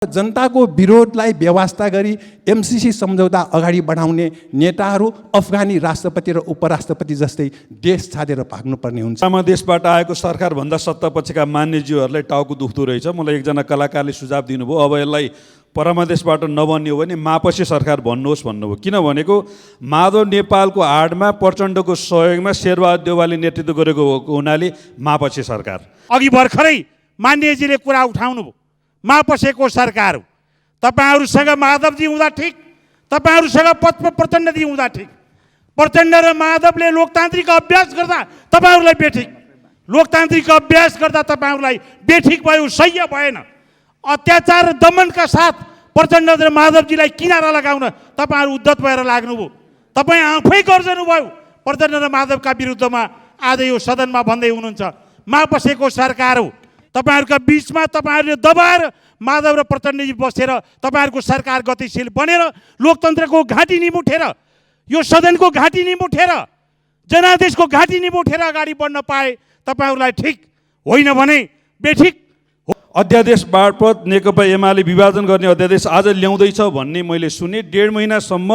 जनताको विरोधलाई बेवास्ता गरी एमसीसी सम्झौता अगाडि बढाउने नेताहरू अफगानी राष्ट्रपति र उपराष्ट्रपति जस्तै देश छाडेर भाग्नुपर्ने हुन्छ। देशबाट आएको सरकारभन्दा सत्तापक्षका मान्यज्यूहरूलाई टाउको दुख्दो रहेछ। मलाई एकजना कलाकारले सुझाव दिनुभयो, अब यसलाई परमादेशबाट नबन्ने हो भने मापसी सरकार भन्नुहोस् भन्नुभयो। किन भनेको माधव नेपालको आडमा प्रचण्डको सहयोगमा शेरबहादुर देउवाले नेतृत्व गरेको हुनाले मापसी सरकार। अघि भर्खरै मान्यजीले कुरा उठाउनुभयो, मापसेको सरकार हो। तपाईहरुसँग माधवजी हुँदा ठिक, तपाईहरुसँग प्रचण्डजी हुँदा ठिक। प्रचण्ड र माधवले लोकतान्त्रिक अभ्यास गर्दा तपाईहरुलाई बेठिक, लोकतान्त्रिक अभ्यास गर्दा तपाईहरुलाई बेठिक भयो, सह्य भएन। अत्याचार र दमनका साथ प्रचण्ड र माधवजीलाई किनारा लगाउन तपाईहरु उद्धत भएर लाग्नुभयो। तपाई आफै गर्जनु भयो प्रचण्ड र माधवका विरुद्धमा। आज यो सदनमा भन्दै हुनुहुन्छ मापसेको सरकार हो। तपाईहरुका बीचमा तपाईहरुले दबाएर माधव र प्रचण्डजी बसेर तपाईहरुको सरकार गतिशील बनेर लोकतन्त्रको घाँटी निमुठेर, यो सदनको घाँटी निमुठेर, जनादेशको घाँटी निमुठेर अगाडि बढ्न पाए तपाईहरुलाई ठिक, होइन भने बेठिक। अध्यादेश मार्फत नेकपा एमाले विभाजन गर्ने अध्यादेश आज ल्याउँदैछ भन्ने मैले सुने। 1.5 महिनासम्म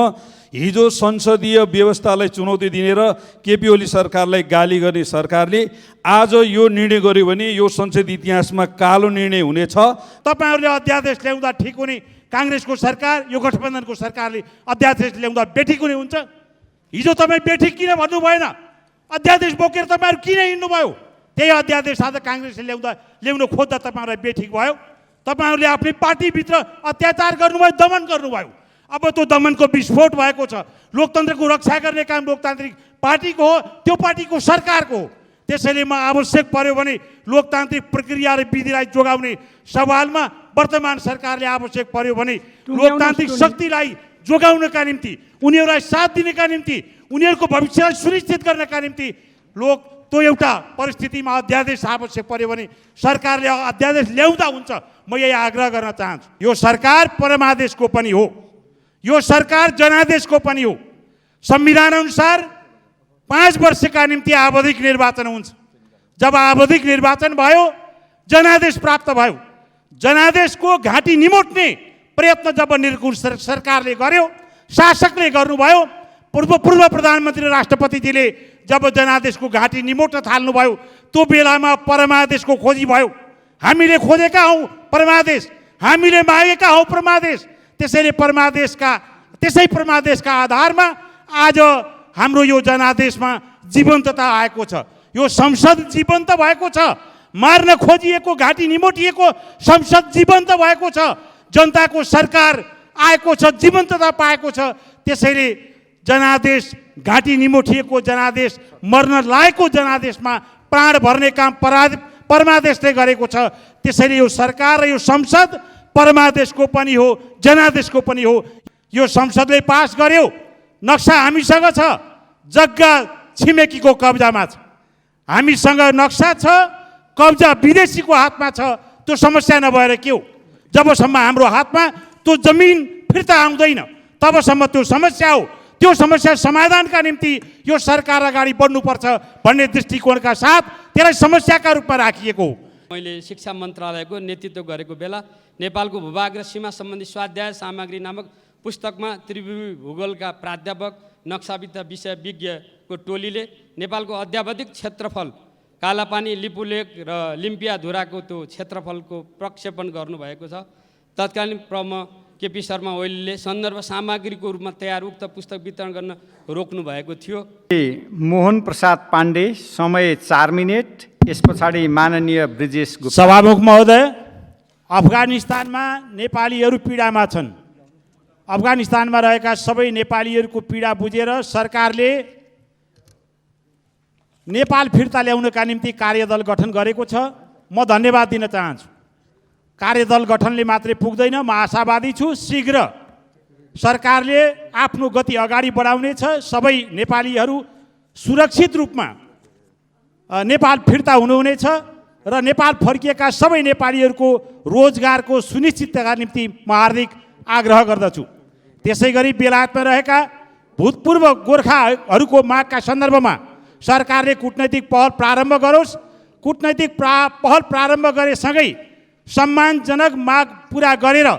हिजो संसदीय व्यवस्थालाई चुनौती दिने र केपी ओली सरकारलाई गाली गर्ने सरकारले आज यो निर्णय गर्यो भने यो संसदीय इतिहासमा कालो निर्णय हुनेछ। तपाईहरुले अध्यादेश ल्याउँदा ठिक हुने कांग्रेसको सरकार, यो गठबन्धनको सरकारले अध्यादेश ल्याउँदा बेठिक हुने हुन्छ। हिजो तपाई बेठिक किन भन्नु भएन? अध्यादेश बोकेर तपाईहरु किन हिँड्नु भयो? त्यही अध्यादेश आज कांग्रेसले ल्याउन खोज्दा तपाईहरुलाई बेठिक भयो। तपाईहरुले आफ्नै पार्टीभित्र अत्याचार गर्नुभयो, दमन गर्नुभयो। अब त्यो दमनको विस्फोट भएको छ। लोकतन्त्रको रक्षा गर्ने काम लोकतान्त्रिक पार्टीको हो, त्यो पार्टीको सरकारको हो। त्यसैले म आवश्यक पर्यो भने लोकतान्त्रिक प्रक्रिया र विधिलाई जोगाउने सवालमा वर्तमान सरकारले आवश्यक पर्यो भने लोकतान्त्रिक शक्तिलाई जोगाउनका निम्ति, उनीहरूलाई साथ दिनका निम्ति, उनीहरूको भविष्यलाई सुनिश्चित गर्नका निम्ति त्यो एउटा परिस्थितिमा अध्यादेश आवश्यक पर्यो भने सरकारले अध्यादेश ल्याउँदा हुन्छ। म यही आग्रह गर्न चाहन्छु। यो सरकार परमादेशको पनि हो, यो सरकार जनादेशको पनि हो। संविधान अनुसार 5 वर्षका निम्ति आवधिक निर्वाचन हुन्छ। जब आवधिक निर्वाचन भयो, जनादेश प्राप्त भयो। जनादेशको घाँटी निमोट्ने प्रयत्न जब सरकारले गर्यो, शासकले गर्नुभयो, पूर्व प्रधानमन्त्री राष्ट्रपतिजीले जब जनादेशको घाँटी निमोट्न थाल्नुभयो, त्यो बेलामा परमादेशको खोजी भयो। हामीले खोजेका हौं परमादेश, हामीले मागेका हौं परमादेश। त्यसै परमादेशका आधारमा आज हाम्रो यो जनादेशमा जीवन्तता आएको छ। यो संसद जीवन्त भएको छ। मार्न खोजिएको, घाँटी निमोटिएको संसद जीवन्त भएको छ। जनताको सरकार आएको छ, जीवन्तता पाएको छ। त्यसैले जनादेश, घाँटी निमोटिएको जनादेश, मर्न लागेको जनादेशमा प्राण भर्ने काम परमादेशले गरेको छ। त्यसैले यो सरकार र यो संसद परमादेशको पनि हो, जनादेशको पनि हो। यो संसदले पास गर्यो, नक्सा हामीसँग छ, जग्गा छिमेकीको कब्जामा छ। हामीसँग नक्सा छ, कब्जा विदेशीको हातमा छ। त्यो समस्या नभएर के हो? जबसम्म हाम्रो हातमा त्यो जमिन फिर्ता आउँदैन तबसम्म त्यो समस्या हो। त्यो समस्या समाधानका निम्ति यो सरकार अगाडि बढ्नुपर्छ भन्ने दृष्टिकोणका साथ त्यसलाई समस्याका रूपमा राखिएको हो। मैले शिक्षा मन्त्रालयको नेतृत्व गरेको बेला नेपालको भूभाग र सीमा सम्बन्धी स्वाध्याय सामग्री नामक पुस्तकमा त्रिभुवी भूगोलका प्राध्यापक, नक्साविद विषय विज्ञको टोलीले नेपालको अध्यावधिक क्षेत्रफल, कालापानी, लिपुलेक र लिम्पियाधुराको त्यो क्षेत्रफलको प्रक्षेपण गर्नुभएको छ। तत्कालीन प्रमुख केपी शर्मा ओलीले सन्दर्भ सामग्रीको रूपमा तयार उक्त पुस्तक वितरण गर्न रोक्नु भएको थियो। मोहन प्रसाद पाण्डे, समय 4 मिनेट। यस पछाडि माननीय ब्रिजेश गुप्ता। सभामुख महोदय, अफगानिस्तानमा नेपालीहरू पीडामा छन्। अफगानिस्तानमा रहेका सबै नेपालीहरूको पीडा बुझेर सरकारले नेपाल फिर्ता ल्याउनका निम्ति कार्यदल गठन गरेको छ। म धन्यवाद दिन चाहन्छु। कार्यदल गठनले मात्रै पुग्दैन। म आशावादी छु शीघ्र सरकारले आफ्नो गति अगाडि बढाउनेछ। सबै नेपालीहरू सुरक्षित रूपमा नेपाल फिर्ता हुनुहुनेछ र नेपाल फर्किएका सबै नेपालीहरूको रोजगारको सुनिश्चितताका निम्ति म हार्दिक आग्रह गर्दछु। त्यसैगरी बेलायतमा रहेका भूतपूर्व गोर्खाहरूको मागका सन्दर्भमा सरकारले कूटनैतिक पहल प्रारम्भ गरोस्। कूटनैतिक पहल प्रारम्भ गरेसँगै सम्मानजनक माग पुरा गरेर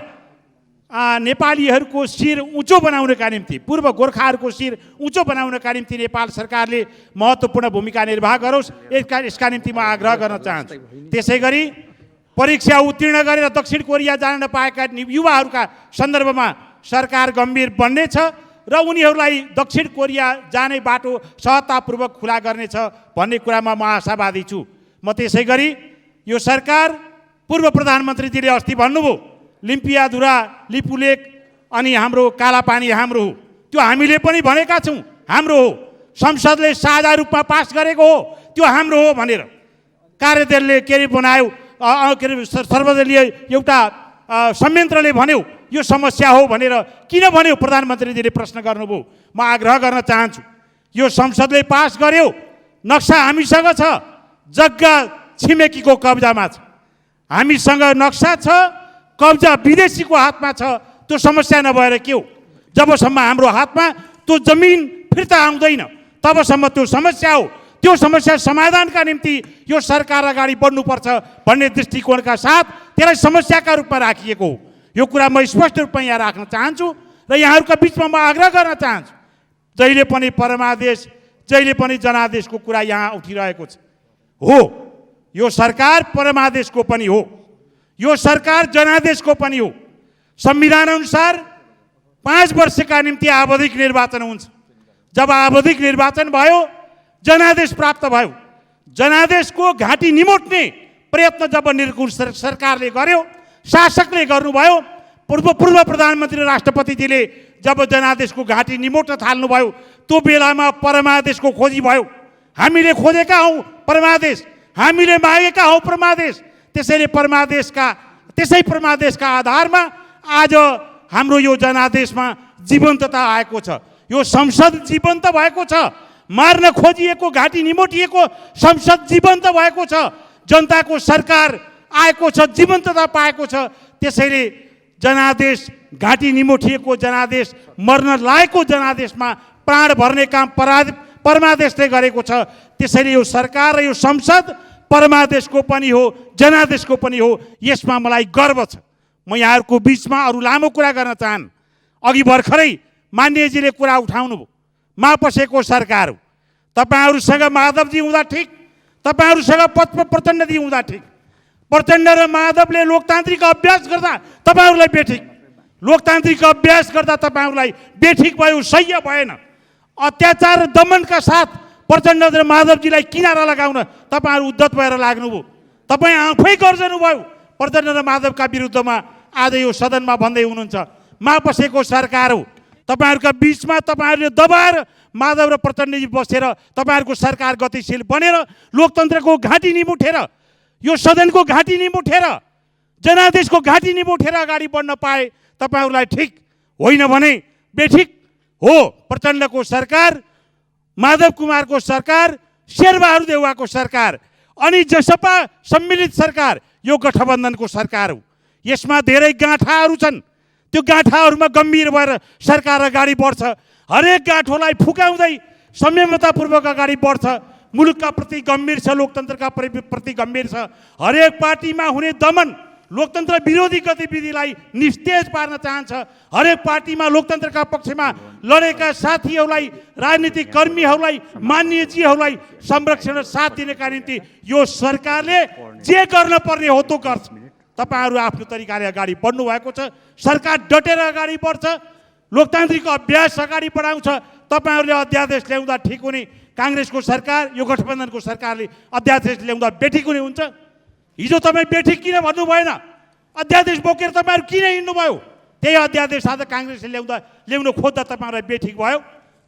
नेपालीहरूको शिर उँचो बनाउनका निम्ति, पूर्व गोर्खाहरूको शिर उँचो बनाउनका निम्ति नेपाल सरकारले महत्त्वपूर्ण भूमिका निर्वाह गरोस्, यसका निम्ति म आग्रह गर्न चाहन्छु। त्यसै गरी परीक्षा उत्तीर्ण गरेर दक्षिण कोरिया जान नपाएका युवाहरूका सन्दर्भमा सरकार गम्भीर बन्नेछ र उनीहरूलाई दक्षिण कोरिया जाने बाटो सहजतापूर्वक खुला गर्नेछ भन्ने कुरामा म आशावादी छु। म त्यसै गरी यो सरकार, पूर्व प्रधानमन्त्रीजीले अस्ति भन्नुभयो लिम्पियाधुरा, लिपुलेक अनि हाम्रो कालापानी हाम्रो हो, त्यो हामीले पनि भनेका छौँ हाम्रो हो। संसदले साझा रूपमा पास गरेको हो, त्यो हाम्रो हो भनेर कार्यदलले के अरे बनायो, के अरे सर्वदलीय एउटा संयन्त्रले भन्यो यो समस्या हो भनेर किन भन्यो प्रधानमन्त्रीजीले प्रश्न गर्नुभयो। म आग्रह गर्न चाहन्छु, यो संसदले पास गर्यो, नक्सा हामीसँग छ, जग्गा छिमेकीको कब्जामा छ, हामीसँग नक्सा छ, कब्जा विदेशीको हातमा छ, त्यो समस्या नभएर के हो? जबसम्म हाम्रो हातमा त्यो जमिन फिर्ता आउँदैन तबसम्म त्यो समस्या हो। त्यो समस्या समाधानका निम्ति यो सरकार अगाडि बढ्नुपर्छ भन्ने दृष्टिकोणका साथ त्यसलाई समस्याका रूपमा राखिएको हो। यो कुरा म स्पष्ट रूपमा यहाँ राख्न चाहन्छु र यहाँहरूका बिचमा म आग्रह गर्न चाहन्छु, जहिले पनि परमादेश, जहिले पनि जनादेशको कुरा यहाँ उठिरहेको छ। हो, यो सरकार परमादेशको पनि हो, यो सरकार जनादेशको पनि हो। संविधान अनुसार 5 वर्षका निम्ति आवधिक निर्वाचन हुन्छ। जब आवधिक निर्वाचन भयो, जनादेश प्राप्त भयो, जनादेशको घाँटी निमोट्ने प्रयत्न जब निर्गुण सरकारले गर्यो, शासकले गर्नुभयो, पूर्व प्रधानमन्त्री राष्ट्रपतिजीले जब जनादेशको घाँटी निमोट्न थाल्नुभयो, त्यो बेलामा परमादेशको खोजी भयो। हामीले खोजेका हौँ परमादेश, हामीले मागेका हौँ परमादेश। त्यसै परमादेशका आधारमा आज हाम्रो यो जनादेशमा जीवन्तता आएको छ, यो संसद जीवन्त भएको छ, मार्न खोजिएको घाँटी निमोटिएको संसद जीवन्त भएको छ, जनताको सरकार आएको छ, जीवन्तता पाएको छ। त्यसैले जनादेश, घाँटी निमोटिएको जनादेश, मर्न लागेको जनादेशमा प्राण भर्ने काम परमादेशले गरेको छ। त्यसैले यो सरकार र यो संसद परमादेशको पनि हो, जनादेशको पनि हो। यसमा मलाई गर्व छ। म यहाँहरूको बिचमा अरू लामो कुरा गर्न चाहन्न। अघि भर्खरै मान्यजीले कुरा उठाउनुभयो, मापसेको सरकार हो, तपाईँहरूसँग माधवजी हुँदा ठिक, तपाईँहरूसँग प्रचण्डजी हुँदा ठिक। प्रचण्ड र माधवले लोकतान्त्रिक अभ्यास गर्दा तपाईँहरूलाई बेठिक, लोकतान्त्रिक अभ्यास गर्दा तपाईँहरूलाई बेठिक भयो, सह्य भएन। अत्याचार र दमनका साथ प्रचण्ड र माधवजीलाई किनारा लगाउन तपाईँहरू उद्धत भएर लाग्नुभयो, तपाईँ आफै गर्जनुभयो। प्रचण्ड र माधवका विरुद्धमा आज यो सदनमा भन्दै हुनुहुन्छ मापसेको सरकार हो। तपाईँहरूका बिचमा तपाईँहरूले दबाएर माधव र प्रचण्डजी बसेर तपाईँहरूको सरकार गतिशील बनेर लोकतन्त्रको घाँटी निमुठेर, यो सदनको घाँटी निमुठेर, जनादेशको घाँटी निमुठेर अगाडि बढ्न पाए तपाईँहरूलाई ठिक, होइन भने बेठिक हो। प्रचण्डको सरकार, माधव कुमारको सरकार, शेरबहादुर देउवाको सरकार अनि जसपा सम्मिलित सरकार यो गठबन्धनको सरकार हो। यसमा धेरै गाँठाहरू छन्, त्यो गाँठाहरूमा गम्भीर भएर सरकार अगाडि बढ्छ। हरेक गाँठोलाई फुकाउँदै संयमतापूर्वक अगाडि बढ्छ। मुलुकका प्रति गम्भीर छ, लोकतन्त्रका प्रति गम्भीर छ। हरेक पार्टीमा हुने दमन, लोकतन्त्र विरोधी गतिविधिलाई निस्तेज पार्न चाहन्छ। हरेक पार्टीमा लोकतन्त्रका पक्षमा लडेका साथीहरूलाई, राजनीतिक कर्मीहरूलाई, मान्यजीहरूलाई संरक्षण र साथ दिनका निम्ति यो सरकारले जे गर्न पर्ने हो त्यो गर्छ। तपाईँहरू आफ्नो तरिकाले अगाडि बढ्नु भएको छ, सरकार डटेर अगाडि बढ्छ, लोकतान्त्रिक अभ्यास अगाडि बढाउँछ। तपाईँहरूले अध्यादेश ल्याउँदा ठिक हुने, काङ्ग्रेसको सरकार, यो गठबन्धनको सरकारले अध्यादेश ल्याउँदा बेठिक हुने हुन्छ। हिजो तपाईँ बेठिक किन भन्नु भएन? अध्यादेश बोकेर तपाईँहरू किन हिँड्नुभयो? त्यही अध्यादेश आज काङ्ग्रेसले ल्याउन खोज्दा तपाईँहरूलाई बेठिक भयो।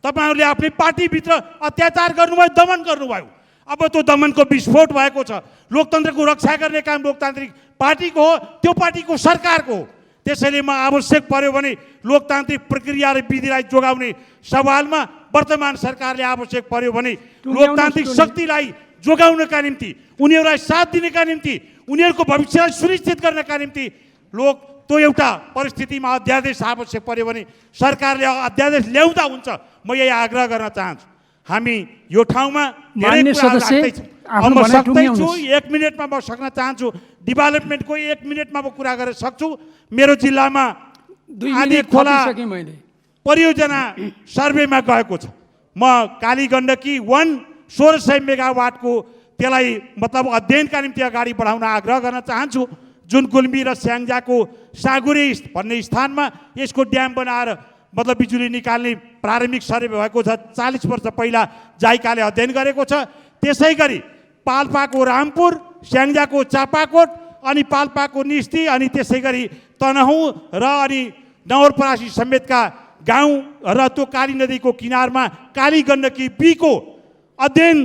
तपाईँहरूले आफ्नै पार्टीभित्र अत्याचार गर्नुभयो, दमन गर्नुभयो। अब त्यो दमनको विस्फोट भएको छ। लोकतन्त्रको रक्षा गर्ने काम लोकतान्त्रिक पार्टीको हो, त्यो पार्टीको सरकारको हो। त्यसैले म आवश्यक पर्यो भने लोकतान्त्रिक प्रक्रिया र विधिलाई जोगाउने सवालमा वर्तमान सरकारले आवश्यक पर्यो भने लोकतान्त्रिक शक्तिलाई जोगाउनका निम्ति, उनीहरूलाई साथ दिनका निम्ति, उनीहरूको भविष्यलाई सुनिश्चित गर्नका निम्ति त्यो एउटा परिस्थितिमा अध्यादेश आवश्यक पर्यो भने सरकारले अध्यादेश ल्याउँदा हुन्छ। म यही आग्रह गर्न चाहन्छु। हामी यो ठाउँमा धेरै कुरा राख्दैछौँ। 1 मिनेटमा म सक्न चाहन्छु। डेभलपमेन्टको 1 मिनटमा म कुरा गरेर सक्छु। मेरो जिल्लामा 2 आधी मिनेट खोला थपिसकेँ मैले। परियोजना सर्वेमा गएको छ। म काली गण्डकी 1600 मेगावाटको त्यसलाई मतलब अध्ययनका निम्ति अगाडि बढाउन आग्रह गर्न चाहन्छु। जुन गुल्मी र स्याङ्जाको साँगुरे भन्ने स्थानमा यसको ड्याम बनाएर मतलब बिजुली निकाल्ने प्रारम्भिक सर्वे भएको छ। 40 वर्ष पहिला जाइकाले अध्ययन गरेको छ। त्यसै गरी पाल्पाको रामपुर, स्याङ्जाको चापाकोट, अनि पाल्पाको निस्ती, अनि त्यसै गरी तनहुँ र अनि नवलपरासी समेतका गाउँ र त्यो काली नदीको किनारमा काली गण्डकी बीको अध्ययन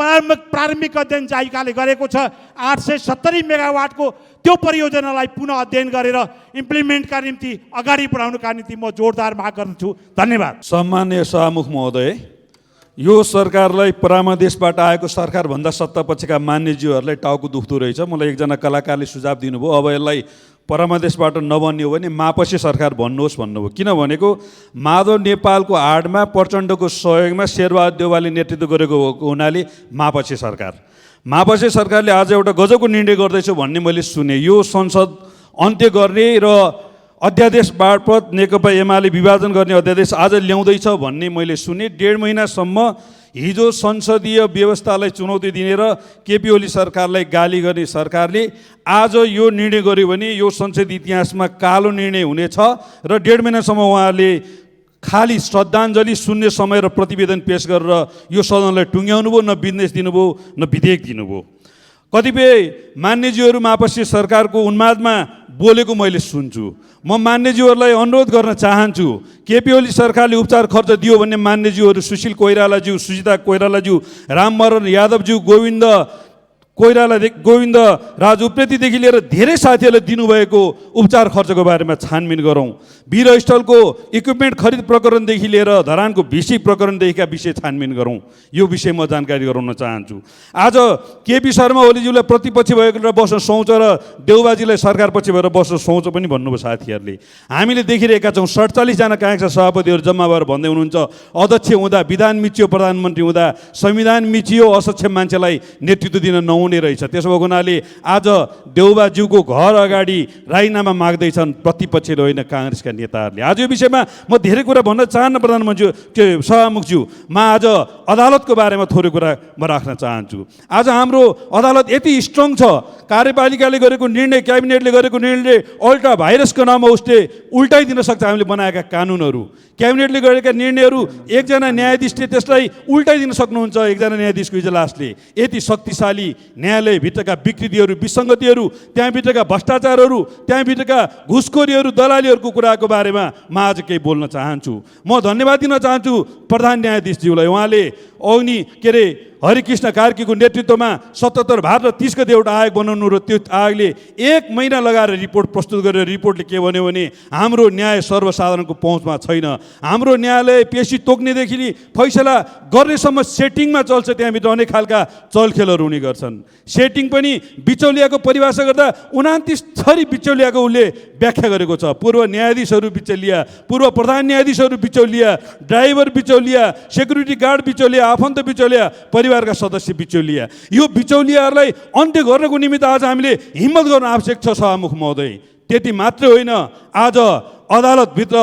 प्रारम्भिक अध्ययन जाइकाले गरेको छ। 870 मेगावाटको त्यो परियोजनालाई पुनः अध्ययन गरेर इम्प्लिमेन्टका निम्ति अगाडि बढाउनका निम्ति म जोरदार माग गर्छु। धन्यवाद। सम्माननीय सभामुख महोदय, यो सरकारलाई परामदेशबाट आएको सरकारभन्दा सत्तापक्षका मान्यज्यूहरूलाई टाउको दुख्दो रहेछ। मलाई एकजना कलाकारले सुझाव दिनुभयो, अब यसलाई परामदेशबाट नबन्ने हो भने मापसी सरकार भन्नुहोस् भन्नुभयो। किन भनेको माधव नेपालको आडमा प्रचण्डको सहयोगमा शेरबहादुर देउवाले नेतृत्व गरेको हुनाले मापसी सरकारले आज एउटा गजबको निर्णय गर्दैछ भन्ने मैले सुने। यो संसद अन्त्य गर्ने र अध्यादेश मार्फत नेकपा एमाले विभाजन गर्ने अध्यादेश आज ल्याउँदैछ भन्ने मैले सुने। 1.5 महिनासम्म हिजो संसदीय व्यवस्थालाई चुनौती दिने र केपी ओली सरकारलाई गाली गर्ने सरकारले आज यो निर्णय गर्यो भने यो संसदीय इतिहासमा कालो निर्णय हुनेछ र 1.5 महिनासम्म उहाँले खाली श्रद्धाञ्जली शून्य समय र प्रतिवेदन पेश गरेर यो सदनलाई टुङ्ग्याउनु भयो, न बिजनेस दिनुभयो न विधेयक दिनुभयो। कतिपय मान्यज्यूहरू मापसी सरकारको उन्मादमा बोलेको मैले सुन्छु। म मान्यज्यूहरूलाई अनुरोध गर्न चाहन्छु, केपी ओली सरकारले उपचार खर्च दियो भन्ने मान्यज्यूहरू सुशील कोइरालाज्यू, सुजिता कोइरालाज्यू, राममरण यादवज्यू, गोविन्द राज उप्रेतीदेखि लिएर धेरै साथीहरूले दिनुभएको उपचार खर्चको बारेमा छानबिन गरौँ। वीरस्थलको इक्विपमेन्ट खरिद प्रकरणदेखि लिएर धरानको भिसी प्रकरणदेखिका विषय छानबिन गरौँ। यो विषय म जानकारी गराउन चाहन्छु। आज केपी शर्मा ओलीज्यूलाई प्रतिपक्ष भएर बस्न सुहाउँछ र देउबाजीलाई सरकारपछि भएर बस्न सुहाउँछ पनि भन्नुभयो साथीहरूले। हामीले देखिरहेका छौँ 47 जना काङ्ग्रेसका सभापतिहरू जम्मा भएर भन्दै हुनुहुन्छ अध्यक्ष हुँदा विधान मिचियो, प्रधानमन्त्री हुँदा संविधान मिचियो, असक्षम मान्छेलाई नेतृत्व दिन नहुने रहेछ। त्यसो भएको हुनाले आज देउबाज्यूको घर अगाडि राजीनामा माग्दैछन् प्रतिपक्षले होइन काङ्ग्रेसका नेताहरूले। आज यो विषयमा म धेरै कुरा भन्न चाहन्न प्रधानमन्त्री सभामुखज्यू। म आज अदालतको बारेमा थोरै कुरा म राख्न चाहन्छु। आज हाम्रो अदालत यति स्ट्रङ छ, कार्यपालिकाले गरेको निर्णय, क्याबिनेटले गरेको निर्णय अल्ट्रा भाइरसको नाममा उसले उल्टाइदिन सक्छ। हामीले बनाएका कानुनहरू, क्याबिनेटले गरेका निर्णयहरू एकजना न्यायाधीशले त्यसलाई उल्टाइदिन सक्नुहुन्छ। एकजना न्यायाधीशको इजलासले यति शक्तिशाली न्यायालयभित्रका विकृतिहरू, विसङ्गतिहरू, त्यहाँभित्रका भ्रष्टाचारहरू, त्यहाँभित्रका घुसखोरीहरू, दलालीहरूको कुराको बारेमा म आज केही बोल्न चाहन्छु। म धन्यवाद दिन चाहन्छु प्रधान न्यायाधीशज्यूलाई। उहाँले हरिकृष्ण कार्कीको नेतृत्वमा 77 भार र 30 गते एउटा आयोग बनाउनु र त्यो आयोगले 1 महिना लगाएर रिपोर्ट प्रस्तुत गरेर रिपोर्टले के भन्यो भने हाम्रो न्याय सर्वसाधारणको पहुँचमा छैन। हाम्रो न्यायालय पेशी तोक्नेदेखि फैसला गर्नेसम्म सेटिङमा चल्छ। त्यहाँभित्र अनेक खालका चलखेलहरू हुने गर्छन्। सेटिङ पनि बिचौलियाको परिभाषा गर्दा 29 थरी बिचौलियाको उसले व्याख्या गरेको छ। पूर्व न्यायाधीशहरू बिचौलिया, पूर्व प्रधान न्यायाधीशहरू बिचौलिया, ड्राइभर बिचौलिया, सेक्युरिटी गार्ड बिचौलिया, आफन्त बिचौलिया, परिवारका सदस्य बिचौलिया। यो बिचौलियाहरूलाई अन्त्य गर्नको निमित्त आज हामीले हिम्मत गर्न आवश्यक छ सभामुख महोदय। त्यति मात्रै होइन, आज अदालतभित्र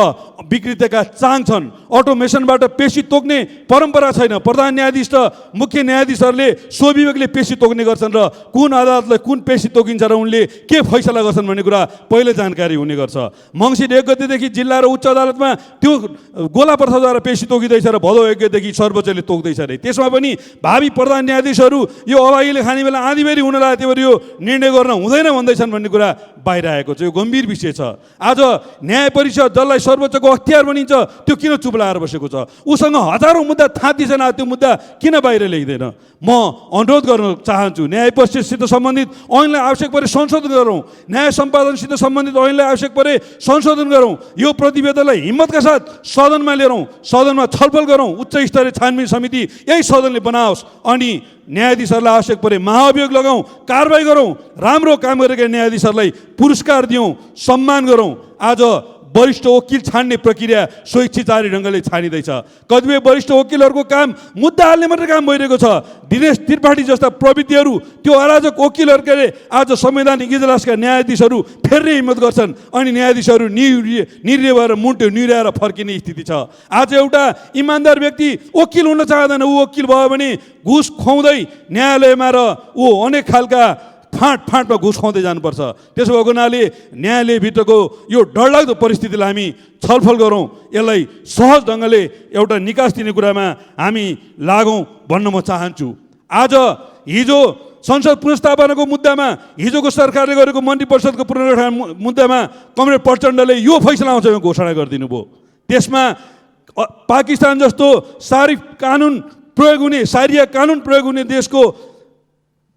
विकृतिका चाङ छन्। अटोमेसनबाट पेशी तोक्ने परम्परा छैन। प्रधान न्यायाधीश र मुख्य न्यायाधीशहरूले स्वविवेकले पेशी तोक्ने गर्छन् र कुन अदालतलाई कुन पेशी तोकिन्छ र उनले के फैसला गर्छन् भन्ने कुरा पहिले जानकारी हुने गर्छ। मङ्सिर 1 गतेदेखि जिल्ला र उच्च अदालतमा त्यो गोला प्रथाद्वारा पेशी तोकिँदैछ र भदौ 1 गतेदेखि सर्वोच्चले तोक्दैछ अरे। त्यसमा पनि भावी प्रधान न्यायाधीशहरू यो अभागीले खाने बेला आँधीबेरी हुन लाग्यो, त्यही भएर यो निर्णय गर्न हुँदैन भन्दैछन् भन्ने कुरा बाहिर आएको छ। यो गम्भीर विषय छ। आज न्याय परिषद जसलाई सर्वोच्चको अख्तियार भनिन्छ त्यो किन चुप लाएर बसेको छ? उसँग हजारौँ मुद्दा थाँतिछन्, त्यो मुद्दा किन बाहिर ल्याइँदैन? म अनुरोध गर्न चाहन्छु न्याय परिषदसित सम्बन्धित ऐनलाई आवश्यक परे संशोधन गरौँ, न्याय सम्पादनसित सम्बन्धित ऐनलाई आवश्यक परे संशोधन गरौँ। यो प्रतिवेदनलाई हिम्मतका साथ सदनमा ल्याउँ, सदनमा छलफल गरौँ, उच्च स्तरीय छानबिन समिति यही सदनले बनाओस्, अनि न्यायाधीशहरूलाई आवश्यक परे महाअभियोग लगाउँ, कारबाही गरौँ, राम्रो काम गरेका न्यायाधीशहरूलाई पुरस्कार दिउँ, सम्मान गरौँ। आज वरिष्ठ वकिल छान्ने प्रक्रिया स्वेच्छाचारी ढङ्गले छानिँदैछ। कतिपय वरिष्ठ वकिलहरूको काम मुद्दा हाल्ने मात्रै काम भइरहेको छ। दिनेश त्रिपाठी जस्ता प्रविधिहरू त्यो अराजक वकिलहरूले आज संवैधानिक इजलासका न्यायाधीशहरू फेर्ने हिम्मत गर्छन् अनि न्यायाधीशहरू निर्णय भएर मुन्टो निराएर फर्किने स्थिति छ। आज एउटा इमान्दार व्यक्ति वकिल हुन चाहँदैन, ऊ वकिल भयो भने घुस खुवाउँदै न्यायालयमा र ऊ अनेक खालका फाँटमा घुस खुवाउँदै जानुपर्छ। त्यसो भएको हुनाले न्यायालयभित्रको यो डरलाग्दो परिस्थितिलाई हामी छलफल गरौँ, यसलाई सहज ढङ्गले एउटा निकास दिने कुरामा हामी लागौँ भन्न म चाहन्छु। आज हिजो संसद पुनर्स्थापनाको मुद्दामा हिजोको सरकारले गरेको मन्त्री परिषदको पुनर्गठन मुद्दामा कमरेड प्रचण्डले यो फैसला आउँछ घोषणा गरिदिनु भयो। त्यसमा पाकिस्तान जस्तो सारिया कानुन प्रयोग हुने देशको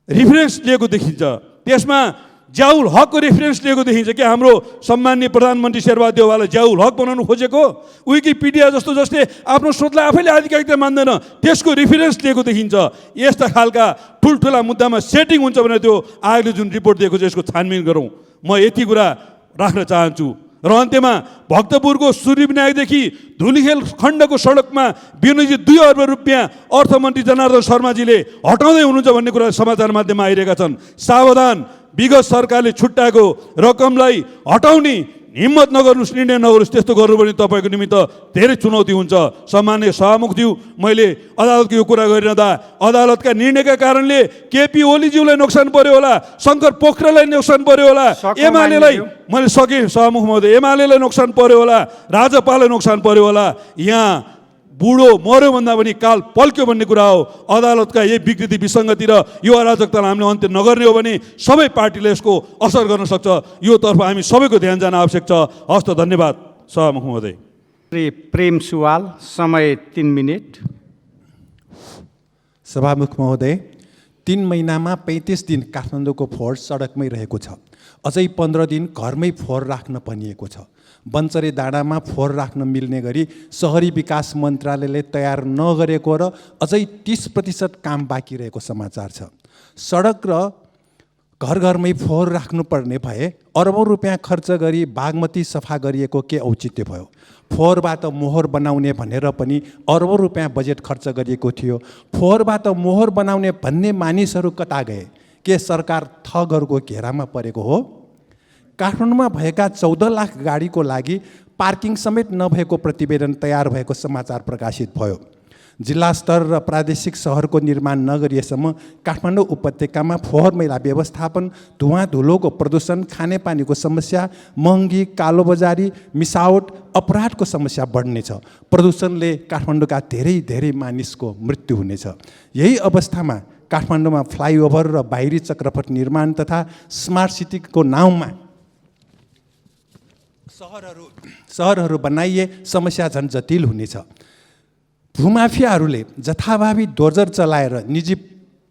रिफरेन्स लिएको देखिन्छ। त्यसमा जियाउल हकको रेफरेन्स लिएको देखिन्छ कि हाम्रो सम्माननीय प्रधानमन्त्री शेरबहादुर देउवालाई जियाउल हक बनाउनु खोजेको। विकिपिडिया जस्तो जसले आफ्नो स्रोतलाई आफैले आधिकारिकता मान्दैन त्यसको रेफरेन्स लिएको देखिन्छ। यस्ता खालका ठुल्ठुला मुद्दामा सेटिङ हुन्छ भने त्यो आयोगले जुन रिपोर्ट दिएको छ यसको छानबिन गरौँ, म यति कुरा राख्न चाहन्छु। र अन्त्यमा भक्तपुरको सूर्यविनायकदेखि धुलीखेल खण्डको सडकमा विनियोजित 2 अर्ब रुपियाँ अर्थमन्त्री जनार्दन शर्माजीले हटाउँदै हुनुहुन्छ भन्ने कुरा समाचार माध्यममा आइरहेका छन्। सावधान, विगत सरकारले छुट्याएको रकमलाई हटाउने हिम्मत नगर्नुहोस्, निर्णय नगर्नुहोस्। त्यस्तो गर्नु भने तपाईँको निमित्त धेरै चुनौती हुन्छ। सम्माननीय सभामुखज्यू, मैले अदालतको यो कुरा गरिरहँदा अदालतका निर्णयका कारणले केपी ओलीज्यूलाई नोक्सान पर्यो होला, शङ्कर पोखरेललाई नोक्सान पर्यो होला, एमालेलाई, मैले सकेँ सभामुख महोदय, एमालेलाई नोक्सान पर्यो होला, राजपालाई नोक्सान पर्यो होला। यहाँ बुढो मर्यो भन्दा पनि काल पल्क्यो भन्ने कुरा हो। अदालतका यही विकृति विसङ्गति र यो अराजकतालाई हामीले अन्त्य नगर्ने हो भने सबै पार्टीले यसको असर गर्न सक्छ। यो तर्फ हामी सबैको ध्यान जान आवश्यक छ। हस्त धन्यवाद सभामुख महोदय। श्री प्रेम सुवाल, समय 3 मिनेट। सभामुख महोदय, 3 महिनामा 35 दिन काठमाडौँको फोहोर सडकमै रहेको छ। अझै 15 दिन घरमै फोहोर राख्न भनिएको छ। बन्चरे डाँडामा फोहोर राख्न मिल्ने गरी सहरी विकास मन्त्रालयले तयार नगरेको र अझै 30% काम बाँकी रहेको समाचार छ। सडक र घर घरमै फोहोर राख्नुपर्ने भए अरबौँ रुपियाँ खर्च गरी बागमती सफा गरिएको के औचित्य भयो? फोहोरबाट मोहर बनाउने भनेर पनि अरबौँ रुपियाँ बजेट खर्च गरिएको थियो। फोहोरबाट मोहर बनाउने भन्ने मानिसहरू कता गए? के सरकार ठगहरूको घेरामा परेको हो? काठमाडौँमा भएका 14 लाख गाडीको लागि पार्किङ समेत नभएको प्रतिवेदन तयार भएको समाचार प्रकाशित भयो। जिल्ला स्तर र प्रादेशिक सहरको निर्माण नगरिएसम्म काठमाडौँ उपत्यकामा फोहोर मैला व्यवस्थापन, धुवाँ धुलोको प्रदूषण, खानेपानीको समस्या, महँगी, कालोबजारी, मिसावट, अपराधको समस्या बढ्नेछ। प्रदूषणले काठमाडौँका धेरै मानिसको मृत्यु हुनेछ। यही अवस्थामा काठमाडौँमा फ्लाइओभर र बाहिरी चक्रपथ निर्माण तथा स्मार्ट सिटीको नाउँमा सहरहरू बनाइए समस्या झन् जटिल हुनेछ। भूमाफियाहरूले जथाभावी डोजर चलाएर निजी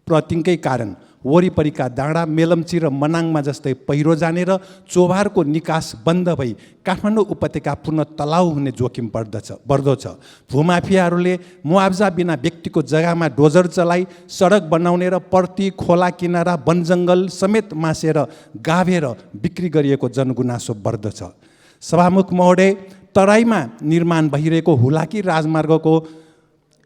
प्रतिङकै कारण वरिपरिका डाँडा, मेलम्ची र मनाङमा जस्तै पहिरो जाने र चोभारको निकास बन्द भई काठमाडौँ उपत्यका पुनः तलाउ हुने जोखिम बढ्दो छ। भूमाफियाहरूले मुआब्जा बिना व्यक्तिको जग्गामा डोजर चलाई सडक बनाउने र पर्ती, खोला किनारा, वनजङ्गल समेत मासेर गाभेर बिक्री गरिएको जनगुनासो बढ्दछ। सभामुख महोदय, तराईमा निर्माण भइरहेको हुलाकी राजमार्गको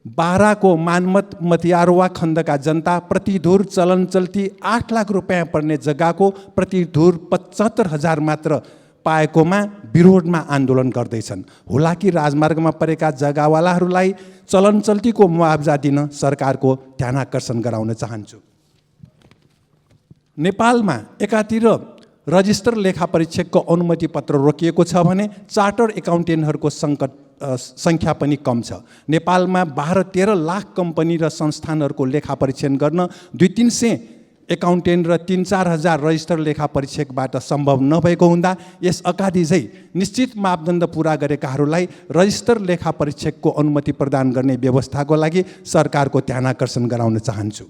बाराको मानमत मतियारवा खण्डका जनता प्रतिधुर चलन चल्ती 8 लाख रुपियाँ पर्ने जग्गाको प्रतिधुर 75,000 मात्र पाएकोमा विरोधमा आन्दोलन गर्दैछन्। हुलाकी राजमार्गमा परेका जग्गावालाहरूलाई चलन चल्तीको मुआब्जा दिन सरकारको ध्यान आकर्षण गराउन चाहन्छु। नेपालमा एकातिर रजिस्टर लेखा परीक्षकको अनुमति पत्र रोकिएको छ भने चार्टर एकाउन्टेन्टहरूको सङ्ख्या पनि कम छ। नेपालमा 12-13 लाख कम्पनी र संस्थानहरूको लेखा परीक्षण गर्न 200-300 एकाउन्टेन्ट र 3-4 हजार रजिस्टर लेखा परीक्षकबाट सम्भव नभएको हुँदा यस अगाडि चाहिँ निश्चित मापदण्ड पुरा गरेकाहरूलाई रजिस्टर लेखा परीक्षकको अनुमति प्रदान गर्ने व्यवस्थाको लागि सरकारको ध्यान आकर्षण गराउन चाहन्छु।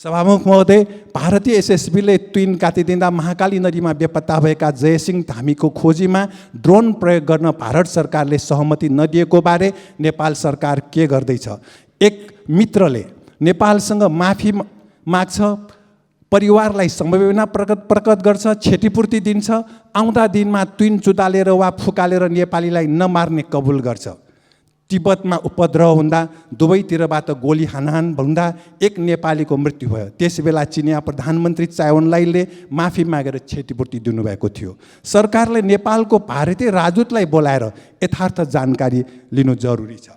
सभामुख महोदय, भारतीय एसएसबीले तुइन काटिदिँदा महाकाली नदीमा बेपत्ता भएका जयसिंह धामीको खोजीमा ड्रोन प्रयोग गर्न भारत सरकारले सहमति नदिएको बारे नेपाल सरकार के गर्दैछ? एक मित्रले नेपालसँग माफी माग्छ, परिवारलाई समवेदना प्रकट गर्छ, क्षतिपूर्ति दिन्छ, आउँदा दिनमा तुइन चुतालेर वा फुकालेर नेपालीलाई नमार्ने कबुल गर्छ। तिब्बतमा उपद्रव हुँदा दुवैतिरबाट गोली हानहान हुँदा एक नेपालीको मृत्यु भयो। त्यसबेला चिनिया प्रधानमन्त्री चाइ ओन लाईले माफी मागेर क्षतिपूर्ति दिनुभएको थियो। सरकारले नेपालको भारतीय राजदूतलाई बोलाएर यथार्थ जानकारी लिनु जरुरी छ।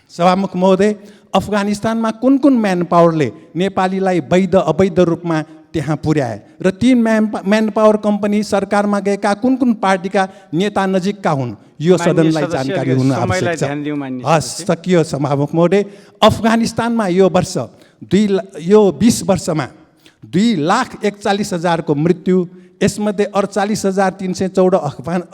सभामुख महोदय, अफगानिस्तानमा कुन कुन म्यान पावरले नेपालीलाई वैध अवैध रूपमा त्यहाँ पुर्याए र ती म्यान पावर कम्पनी सरकारमा गएका कुन कुन पार्टीका नेता नजिकका हुन्, यो सदनलाई जानकारी हुन आवश्यक छ। हस्, सकियो सभामुख महोदय। अफगानिस्तानमा यो 20 वर्षमा 2,41,000 को मृत्यु, यसमध्ये 48,314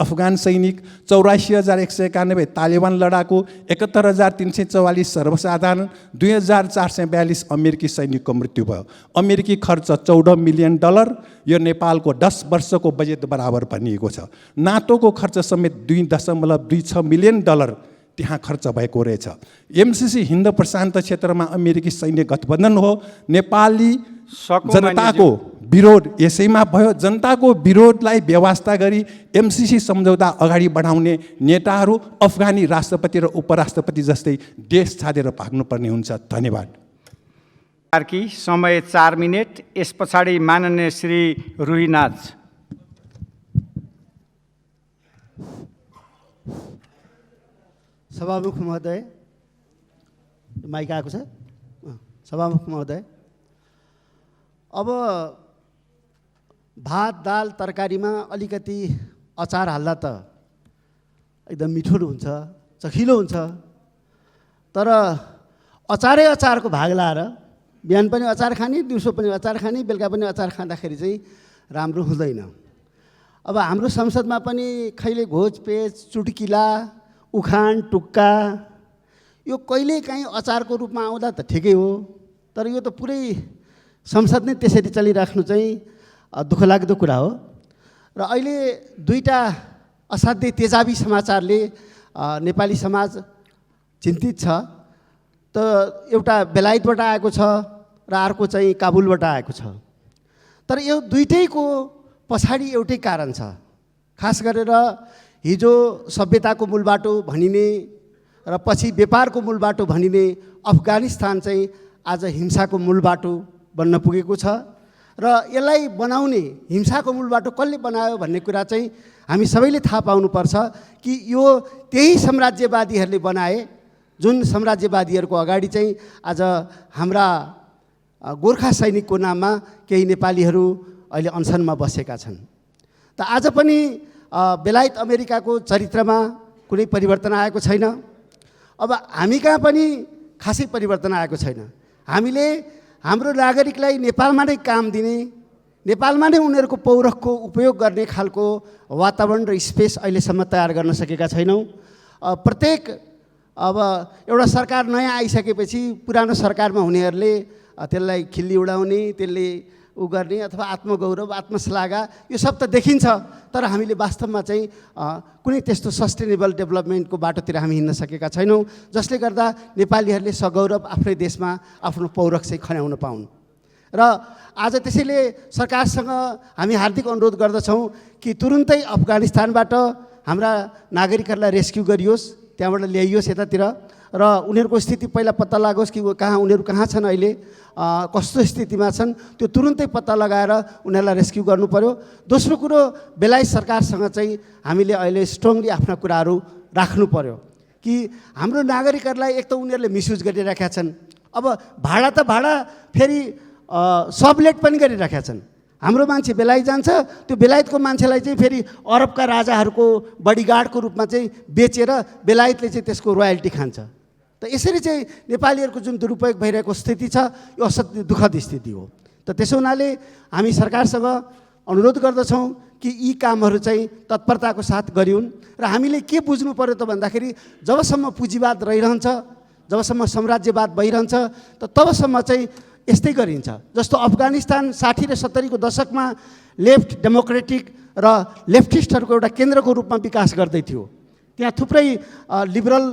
अफगान सैनिक, 84,191 तालिबान लडाकु, 71,344 सर्वसाधारण, 2,442 अमेरिकी सैनिकको मृत्यु भयो। अमेरिकी खर्च $14 मिलियन, यो नेपालको 10 वर्षको बजेट बराबर भनिएको छ। नाटोको खर्च समेत $2.26 मिलियन त्यहाँ खर्च भएको रहेछ। एमसिसी हिन्द प्रशान्त क्षेत्रमा अमेरिकी सैन्य गठबन्धन हो। नेपाली जनताको विरोध यसैमा भयो। जनताको विरोधलाई व्यवस्था गरी एमसिसी सम्झौता अगाडि बढाउने नेताहरू अफगानी राष्ट्रपति र उपराष्ट्रपति जस्तै देश छाडेर भाग्नुपर्ने हुन्छ। धन्यवाद। समय 4 मिनेट। यस पछाडि माननीय श्री रुहीनाज। सभामुख महोदय, माइक आएको छ? सभामुख महोदय, अब भात दाल तरकारीमा अलिकति अचार हाल्दा त एकदम मिठो हुन्छ, चखिलो हुन्छ। तर अचारै अचारको भाग लाएर बिहान पनि अचार खाने, दिउँसो पनि अचार खाने, बेलुका पनि अचार खाँदाखेरि चाहिँ राम्रो हुँदैन। अब हाम्रो संसदमा पनि खैले घोचपेच, चुटकिला, उखान टुक्का यो कहिलेकाहीँ अचारको रूपमा आउँदा त ठिकै हो, तर यो त पुरै संसद नै त्यसरी चलिराख्नु चाहिँ दुःखलाग्दो कुरा हो। र अहिले दुईटा असाध्यै तेजाबी समाचारले नेपाली समाज चिन्तित छ। त एउटा बेलायतबाट आएको छ र अर्को चाहिँ काबुलबाट आएको छ। तर यो दुईटैको पछाडि एउटै कारण छ। खास गरेर हिजो सभ्यताको मूलबाटो भनिने र पछि व्यापारको मूलबाटो भनिने अफगानिस्तान चाहिँ आज हिंसाको मूलबाटो बन्न पुगेको छ। र यसलाई बनाउने हिंसाको मूलबाटो कसले बनायो भन्ने कुरा चाहिँ हामी सबैले थाहा पाउनुपर्छ कि यो त्यही साम्राज्यवादीहरूले बनाए, जुन साम्राज्यवादीहरूको अगाडि चाहिँ आज हाम्रा गोर्खा सैनिकको नाममा केही नेपालीहरू अहिले अनसनमा बसेका छन्। त आज पनि बेलायत अमेरिकाको चरित्रमा कुनै परिवर्तन आएको छैन। अब हामी कहाँ पनि खासै परिवर्तन आएको छैन। हामीले हाम्रो नागरिकलाई नेपालमा नै काम दिने, नेपालमा नै उनीहरूको पौरखको उपयोग गर्ने खालको वातावरण र स्पेस अहिलेसम्म तयार गर्न सकेका छैनौँ। प्रत्येक अब एउटा सरकार नयाँ आइसकेपछि पुरानो सरकारमा हुनेहरूले त्यसलाई खिल्ली उडाउने, त्यसले उ गर्ने अथवा आत्मगौरव, आत्मश्लाघा यो सब त देखिन्छ। तर हामीले वास्तवमा चाहिँ कुनै त्यस्तो सस्टेनेबल डेभलपमेन्टको बाटोतिर हामी हिँड्न सकेका छैनौँ, जसले गर्दा नेपालीहरूले सगौरव आफ्नै देशमा आफ्नो पौरख चाहिँ खन्याउन पाउन्। र आज त्यसैले सरकारसँग हामी हार्दिक अनुरोध गर्दछौँ कि तुरुन्तै अफगानिस्तानबाट हाम्रा नागरिकहरूलाई रेस्क्यु गरियोस्, त्यहाँबाट ल्याइयोस् यतातिर र उनीहरूको स्थिति पहिला पत्ता लागोस् कि उनीहरू कहाँ छन्, अहिले कस्तो स्थितिमा छन्, त्यो तुरुन्तै पत्ता लगाएर उनीहरूलाई रेस्क्यु गर्नु पर्यो। दोस्रो कुरो, बेलायत सरकारसँग चाहिँ हामीले अहिले स्ट्रङली आफ्ना कुराहरू राख्नु पर्यो कि हाम्रो नागरिकहरूलाई एक त उनीहरूले मिसयुज गरिरहेका छन्। अब भाडा त भाडा फेरि सबलेट पनि गरिरहेका छन्। हाम्रो मान्छे बेलायत जान्छ, त्यो बेलायतको मान्छेलाई चाहिँ फेरि अरबका राजाहरूको बडीगार्डको रूपमा चाहिँ बेचेर बेलायतले चाहिँ त्यसको रोयल्टी खान्छ। त यसरी चाहिँ नेपालीहरूको जुन दुरुपयोग भइरहेको स्थिति छ, यो असाध्यै दुःखद स्थिति हो। त त्यसो हुनाले हामी सरकारसँग अनुरोध गर्दछौँ कि यी कामहरू चाहिँ तत्परताको साथ गरिउन्। र हामीले के बुझ्नु पर्यो त भन्दाखेरि जबसम्म पुँजीवाद रहिरहन्छ, जबसम्म साम्राज्यवाद भइरहन्छ, त तबसम्म चाहिँ यस्तै गरिन्छ। जस्तो अफगानिस्तान 60 र 70 को दशकमा लेफ्ट डेमोक्रेटिक र लेफ्टिस्टहरूको एउटा केन्द्रको रूपमा विकास गर्दै थियो। त्यहाँ थुप्रै लिबरल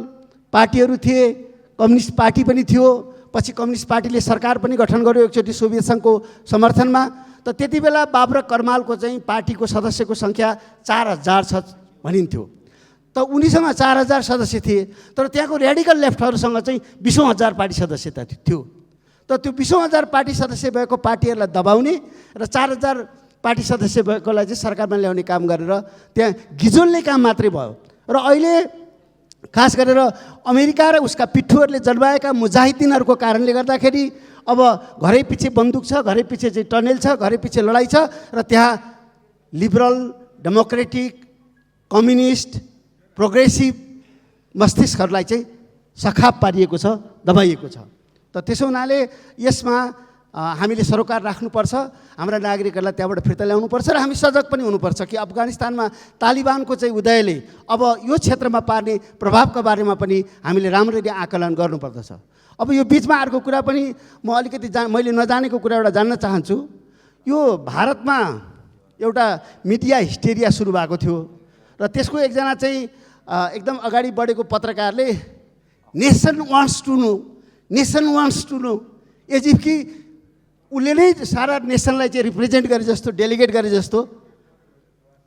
पार्टीहरू थिए, कम्युनिस्ट पार्टी पनि थियो, पछि कम्युनिस्ट पार्टीले सरकार पनि गठन गर्यो एकचोटि सोभियत सङ्घको समर्थनमा। त त्यति बेला बाबुराव करमालको चाहिँ पार्टीको सदस्यको सङ्ख्या 4000 छ भनिन्थ्यो। त उनीसँग 4000 सदस्य थिए, तर त्यहाँको र्याडिकल लेफ्टहरूसँग चाहिँ 20,000 पार्टी सदस्यता थियो। त त्यो 20,000 पार्टी सदस्य भएको पार्टीहरूलाई दबाउने र 4000 पार्टी सदस्य भएकोलाई चाहिँ सरकारमा ल्याउने काम गरेर त्यहाँ गिजोल्ने काम मात्रै भयो। र अहिले खास गरेर अमेरिका र उसका पिट्ठुहरूले जन्माएका मुजाहिदिनहरूको कारणले गर्दाखेरि अब घरै पछि बन्दुक छ, घरै पछि चाहिँ टनेल छ, घरै पछि लडाइँ छ र त्यहाँ लिबरल, डेमोक्रेटिक, कम्युनिस्ट, प्रोग्रेसिभ मस्तिष्कहरूलाई चाहिँ सखाप पारिएको छ, दबाइएको छ। त त्यसो हुनाले यसमा हामीले सरोकार राख्नुपर्छ, हाम्रा नागरिकहरूलाई त्यहाँबाट फिर्ता ल्याउनुपर्छ र हामी सजग पनि हुनुपर्छ कि अफगानिस्तानमा तालिबानको चाहिँ उदयले अब यो क्षेत्रमा पार्ने प्रभावका बारेमा पनि हामीले राम्ररी आकलन गर्नुपर्दछ। अब यो बिचमा अर्को कुरा पनि म अलिकति मैले नजानेको कुरा एउटा जान्न चाहन्छु। यो भारतमा एउटा मिडिया हिस्टेरिया सुरु भएको थियो र त्यसको एकजना चाहिँ एकदम अगाडि बढेको पत्रकारले nation wants to know as if कि उसले नै सारा नेसनलाई चाहिँ रिप्रेजेन्ट गरे जस्तो, डेलिगेट गरे जस्तो,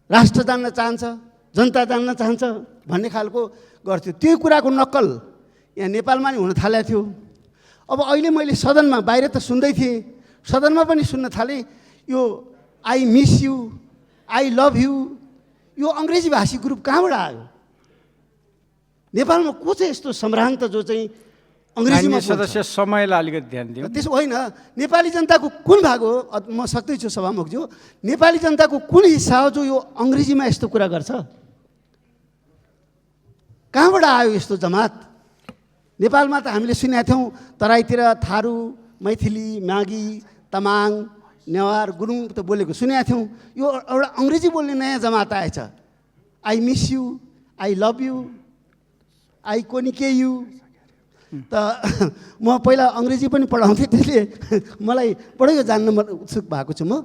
राष्ट्र जान्न चाहन्छ, जनता जान्न चाहन्छ भन्ने खालको गर्थ्यो। त्यो कुराको नक्कल यहाँ नेपालमा नि हुन थालेको थियो। अब अहिले मैले सदनमा, बाहिर त सुन्दै थिएँ, सदनमा पनि सुन्न थालेँ, यो I miss you, I love you, यो अङ्ग्रेजी भाषी ग्रुप कहाँबाट आयो? नेपालमा को चाहिँ यस्तो सम्भ्रान्त जो चाहिँ अङ्ग्रेजीमा सदस्य समयलाई अलिकति ध्यान दिउँ। त्यसो होइन, नेपाली जनताको कुन भाग हो, म सक्दैछु सभामुखज्यू, नेपाली जनताको कुन हिस्सा हो जो यो अङ्ग्रेजीमा यस्तो कुरा गर्छ? कहाँबाट आयो यस्तो जमात? नेपालमा त हामीले सुनेका थियौँ तराईतिर थारू, मैथिली, मागी, तमाङ, नेवार, गुरुङ त बोलेको सुनेका थियौँ। यो एउटा अङ्ग्रेजी बोल्ने नयाँ जमात आएछ। I miss you, I love you, I कोनिके यु। त म पहिला अङ्ग्रेजी पनि पढाउँथेँ, त्यसले मलाई बडो यो जान्न उत्सुक भएको छु म।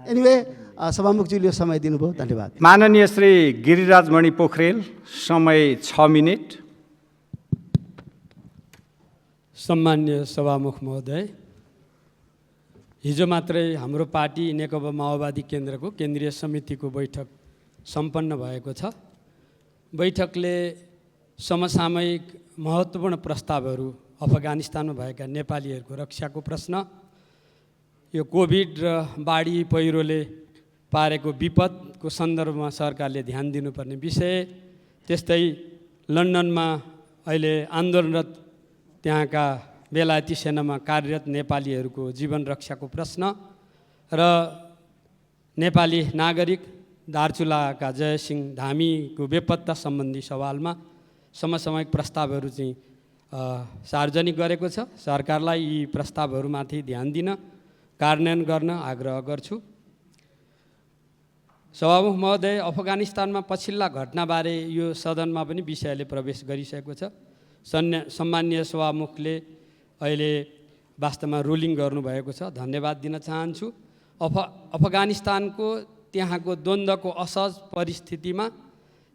एनिवे सभामुखज्यूले यो समय दिनुभयो, धन्यवाद। माननीय श्री गिरिराजमणि पोखरेल, समय 6 मिनेट। सम्मान्य सभामुख महोदय, हिजो मात्रै हाम्रो पार्टी नेकपा माओवादी केन्द्रको केन्द्रीय समितिको बैठक सम्पन्न भएको छ। बैठकले समसामयिक महत्त्वपूर्ण प्रस्तावहरू, अफगानिस्तानमा भएका नेपालीहरूको रक्षाको प्रश्न, यो कोभिड र बाढी पहिरोले पारेको विपदको सन्दर्भमा सरकारले ध्यान दिनुपर्ने विषय, त्यस्तै लन्डनमा अहिले आन्दोलनरत त्यहाँका बेलायती सेनामा कार्यरत नेपालीहरूको जीवन रक्षाको प्रश्न र नेपाली नागरिक दार्चुलाका जयसिंह धामीको बेपत्ता सम्बन्धी सवालमा समसामयिक प्रस्तावहरू चाहिँ सार्वजनिक गरेको छ। सरकारलाई यी प्रस्तावहरूमाथि ध्यान दिन, कार्यान्वयन गर्न आग्रह गर्छु। सभामुख महोदय, अफगानिस्तानमा पछिल्ला घटनाबारे यो सदनमा पनि विषयले प्रवेश गरिसकेको छ। सम्मान्य सभामुखले अहिले वास्तवमा रुलिङ गर्नुभएको छ, धन्यवाद दिन चाहन्छु। अफगानिस्तानको त्यहाँको द्वन्द्वको असहज परिस्थितिमा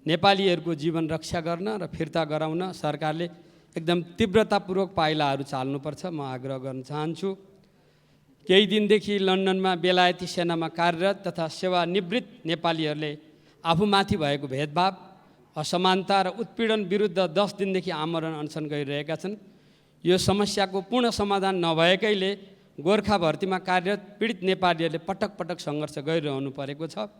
नेपालीहरूको जीवन रक्षा गर्न र फिर्ता गराउन सरकारले एकदम तीव्रतापूर्वक पाइलाहरू चाल्नुपर्छ, म आग्रह गर्न चाहन्छु। केही दिनदेखि लन्डनमा बेलायती सेनामा कार्यरत तथा सेवानिवृत्त नेपालीहरूले आफूमाथि भएको भेदभाव, असमानता र उत्पीडन विरुद्ध 10 दिनदेखि आमरण अनसन गरिरहेका छन्। यो समस्याको पूर्ण समाधान नभएकैले गोर्खा भर्तीमा कार्यरत पीडित नेपालीहरूले पटक पटक सङ्घर्ष गरिरहनु परेको छ।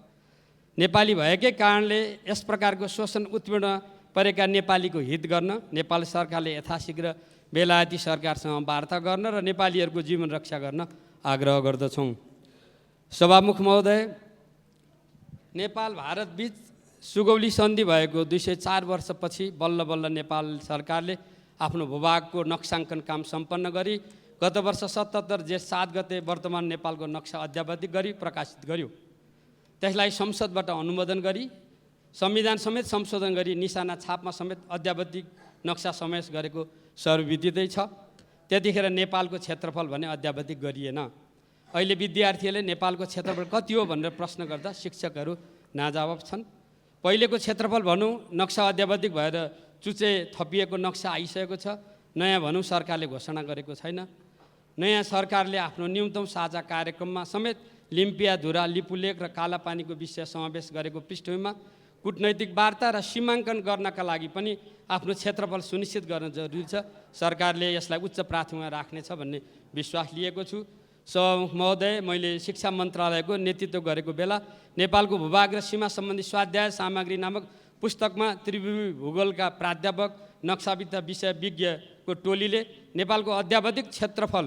नेपाली भएकै कारणले यस प्रकारको शोषण उत्पीडन परेका नेपालीको हित गर्न नेपाल सरकारले यथाशीघ्र बेलायती सरकारसँग वार्ता गर्न र नेपालीहरूको जीवन रक्षा गर्न आग्रह गर्दछौँ। सभामुख महोदय, नेपाल भारत बीच सुगौली सन्धि भएको 204 वर्षपछि बल्ल बल्ल नेपाल सरकारले आफ्नो भूभागको नक्साङ्कन काम सम्पन्न गरी गत वर्ष 77 जेठ 7 गते वर्तमान नेपालको नक्सा अद्यावधिक गरी प्रकाशित गर्यो। त्यसलाई संसदबाट अनुमोदन गरी संविधान समेत संशोधन गरी निशाना छापमा समेत अद्यावधिक नक्सा समावेश गरेको सर्वविदितै छ। त्यतिखेर नेपालको क्षेत्रफल भने अद्यावधिक गरिएन। अहिले विद्यार्थीहरूले नेपालको क्षेत्रफल कति हो भनेर प्रश्न गर्दा शिक्षकहरू नाजवाब छन्। पहिलेको क्षेत्रफल भनौँ, नक्सा अद्यावधिक भएर चुचे थपिएको नक्सा आइसकेको छ। नयाँ भनौँ सरकारले घोषणा गरेको छैन। नयाँ सरकारले आफ्नो न्यूनतम साझा कार्यक्रममा समेत लिम्पियाधुरा, लिपुलेक र कालापानीको विषय समावेश गरेको पृष्ठभूमिमा कूटनैतिक वार्ता र सीमाङ्कन गर्नका लागि पनि आफ्नो क्षेत्रफल सुनिश्चित गर्न जरुरी छ। सरकारले यसलाई उच्च प्राथमिकता राख्नेछ भन्ने विश्वास लिएको छु। सभामुख महोदय, मैले शिक्षा मन्त्रालयको नेतृत्व गरेको बेला नेपालको भूभाग र सीमा सम्बन्धी स्वाध्याय सामग्री नामक पुस्तकमा त्रिभुवी भूगोलका प्राध्यापक नक्साविद्या विषय विज्ञको टोलीले नेपालको अध्यावधिक क्षेत्रफल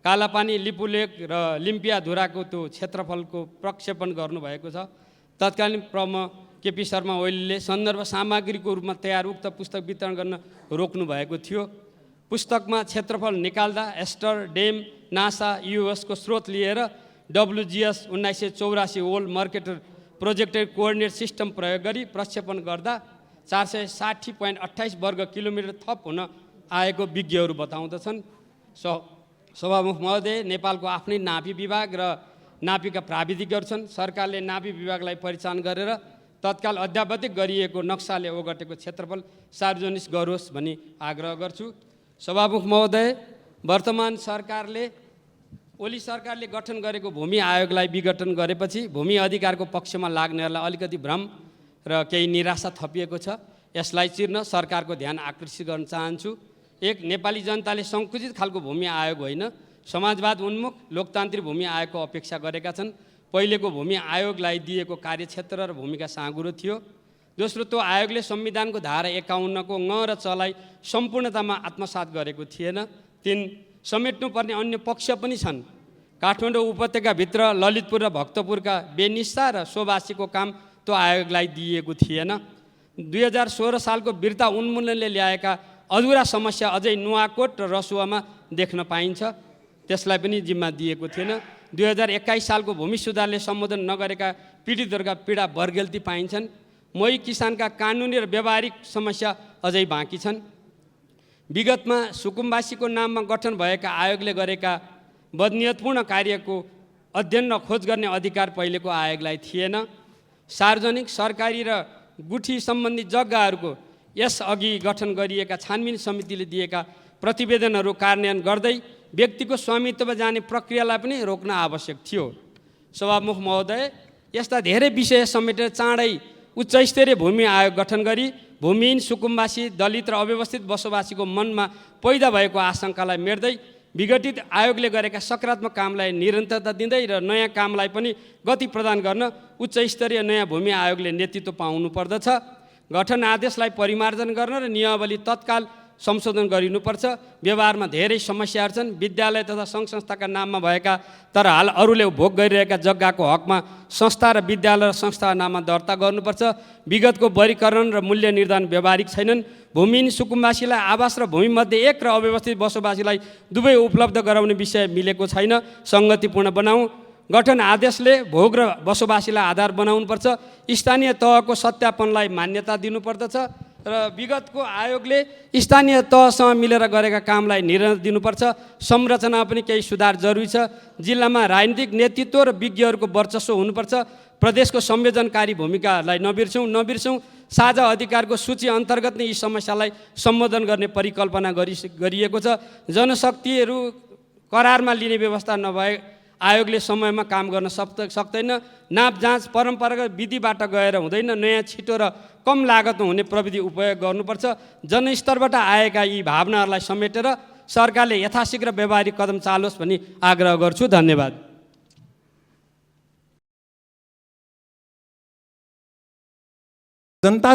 कालापानी, लिपुलेक र लिम्पियाधुराको त्यो क्षेत्रफलको प्रक्षेपण गर्नुभएको छ। तत्कालीन प्रमुख केपी शर्मा ओलीले सन्दर्भ सामग्रीको रूपमा तयार उक्त पुस्तक वितरण गर्न रोक्नु भएको थियो। पुस्तकमा क्षेत्रफल निकाल्दा एस्टर, डेम, नासा, युएसको स्रोत लिएर WGS 1984 world marketer projected coordinate system प्रयोग गरी प्रक्षेपण गर्दा 460.28 वर्ग किलोमिटर थप हुन आएको विज्ञहरू बताउँदछन्। सभामुख महोदय, नेपालको आफ्नै नापी विभाग र नापीका प्राविधिकहरू छन्। सरकारले नापी विभागलाई परिचालन गरेर तत्काल अध्यावधिक गरिएको नक्साले ओगटेको क्षेत्रफल सार्वजनिक गरोस् भनी आग्रह गर्छु। सभामुख महोदय, वर्तमान सरकारले ओली सरकारले गठन गरेको भूमि आयोगलाई विघटन गरेपछि भूमि अधिकारको पक्षमा लाग्नेहरूलाई अलिकति भ्रम र केही निराशा थपिएको छ। यसलाई चिर्न सरकारको ध्यान आकर्षित गर्न चाहन्छु। एक, नेपाली जनताले सङ्कुचित खालको भूमि आयोग होइन, समाजवाद उन्मुख लोकतान्त्रिक भूमि आयोगको अपेक्षा गरेका छन्। पहिलेको भूमि आयोगलाई दिएको कार्यक्षेत्र र भूमिका साँगुरो थियो। दोस्रो, त्यो आयोगले संविधानको धारा 51 को ङ र चलाई सम्पूर्णतामा आत्मसात गरेको थिएन। 3, समेट्नुपर्ने अन्य पक्ष पनि छन्। काठमाडौँ उपत्यकाभित्र ललितपुर र भक्तपुरका बेनिस्सा र सोबासीको काम त्यो आयोगलाई दिएको थिएन। 2016 सालको बिर्ता उन्मूलनले ल्याएका अधुरा समस्या अझै नुवाकोट र रसुवामा देख्न पाइन्छ, त्यसलाई पनि जिम्मा दिएको थिएन। 2021 सालको भूमि सुधारले सम्बोधन नगरेका पीडितहरूका पीडा बर्गेल्ती पाइन्छन्। मोही किसानका कानुनी र व्यावहारिक समस्या अझै बाँकी छन्। विगतमा सुकुम्बासीको नाममा गठन भएका आयोगले गरेका बदनियतपूर्ण कार्यको अध्ययन र खोज गर्ने अधिकार पहिलेको आयोगलाई थिएन। सार्वजनिक, सरकारी र गुठी सम्बन्धी जग्गाहरूको यसअघि गठन गरिएका छानबिन समितिले दिएका प्रतिवेदनहरू कार्यान्वयन गर्दै व्यक्तिको स्वामित्वमा जाने प्रक्रियालाई पनि रोक्न आवश्यक थियो। सभामुख महोदय, यस्ता धेरै विषय समेटेर चाँडै उच्चस्तरीय भूमि आयोग गठन गरी भूमिहीन, सुकुम्बासी, दलित र अव्यवस्थित बसोबासीको मनमा पैदा भएको आशंकालाई मेट्दै विघटित आयोगले गरेका सकारात्मक कामलाई निरन्तरता दिँदै र नयाँ कामलाई पनि गति प्रदान गर्न उच्चस्तरीय नयाँ भूमि आयोगले नेतृत्व पाउनु पर्दछ। गठन आदेशलाई परिमार्जन गर्न र नियमावली तत्काल संशोधन गरिनुपर्छ। व्यवहारमा धेरै समस्याहरू छन्। विद्यालय तथा सङ्घ संस्थाका नाममा भएका तर हाल अरूले भोग गरिरहेका जग्गाको हकमा संस्था र विद्यालय र संस्थाको नाममा दर्ता गर्नुपर्छ। विगतको वर्गीकरण र मूल्य निर्धारण व्यावहारिक छैनन्। भूमिहीन सुकुम्बासीलाई आवास र भूमिमध्ये एक र अव्यवस्थित बसोबासीलाई दुवै उपलब्ध गराउने विषय मिलेको छैन। सङ्गतिपूर्ण बनाऊ। गठन आदेशले भोग र बसोबासीलाई आधार बनाउनुपर्छ। स्थानीय तहको सत्यापनलाई मान्यता दिनुपर्दछ र विगतको आयोगले स्थानीय तहसँग मिलेर गरेका कामलाई निर्णय दिनुपर्छ। संरचना पनि केही सुधार जरुरी छ। जिल्लामा राजनीतिक नेतृत्व र विज्ञहरूको वर्चस्व हुनुपर्छ। प्रदेशको संयोजनकारी भूमिकालाई नबिर्सौँ। साझा अधिकारको सूची अन्तर्गत नै यी समस्यालाई सम्बोधन गर्ने परिकल्पना गरिएको छ। जनशक्तिहरू करारमा लिने व्यवस्था नभए आयोगले समयमा काम गर्न सक्दैन। नाप जाँच परम्परागत विधिबाट गएर हुँदैन। नयाँ, छिटो र कम लागतमा हुने प्रविधि उपयोग गर्नुपर्छ। जनस्तरबाट आएका यी भावनाहरूलाई समेटेर सरकारले यथाशीघ्र व्यावहारिक कदम चालोस् भनी आग्रह गर्छु। धन्यवाद। जनता